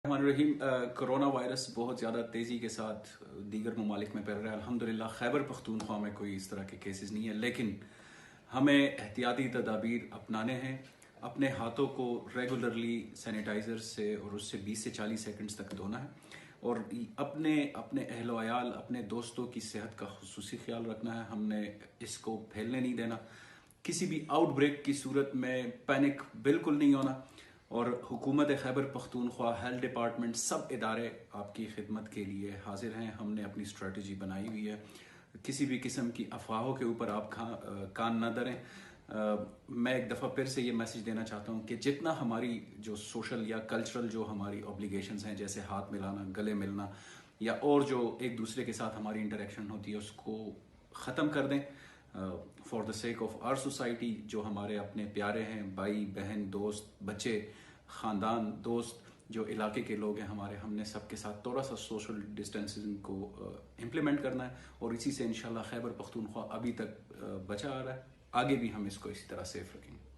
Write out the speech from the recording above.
الرحمن الرحیم corona virus بہت زیادہ تیزی کے ساتھ دیگر ممالک میں پھیل رہا ہے. الحمدللہ خیبر پختونخوا میں کوئی اس طرح کے کیسز نہیں ہے، لیکن ہمیں احتیاطی تدابیر اپنانے ہیں. اپنے ہاتھوں کو ریگولرلی سینیٹائزر سے اور اس سے 20 سے 40 سیکنڈز تک دھونا ہے، اور اپنے اہل و عیال، اپنے دوستوں کی صحت کا خصوصی خیال رکھنا ہے. ہم نے اس کو پھیلنے نہیں دینا. کسی بھی آؤٹ بریک کی صورت میں پینک بالکل نہیں ہونا، اور حکومت خیبر پختونخوا، ہیلتھ ڈپارٹمنٹ، سب ادارے آپ کی خدمت کے لیے حاضر ہیں. ہم نے اپنی اسٹریٹجی بنائی ہوئی ہے. کسی بھی قسم کی افواہوں کے اوپر آپ کان نہ دھریں. میں ایک دفعہ پھر سے یہ میسج دینا چاہتا ہوں کہ جتنا ہماری جو سوشل یا کلچرل جو ہماری اوبلیگیشنز ہیں، جیسے ہاتھ ملانا، گلے ملنا، یا اور جو ایک دوسرے کے ساتھ ہماری انٹریکشن ہوتی ہے، اس کو ختم کر دیں for the sake of our society. جو ہمارے اپنے پیارے ہیں، بھائی بہن، دوست، بچے، خاندان، دوست، جو علاقے کے لوگ ہیں ہمارے، ہم نے سب کے ساتھ تھوڑا سا سوشل ڈسٹینسنگ کو امپلیمنٹ کرنا ہے، اور اسی سے انشاءاللہ خیبر پختونخوا ابھی تک بچا آ رہا ہے. آگے بھی ہم اس کو اسی طرح سیف رکھیں گے.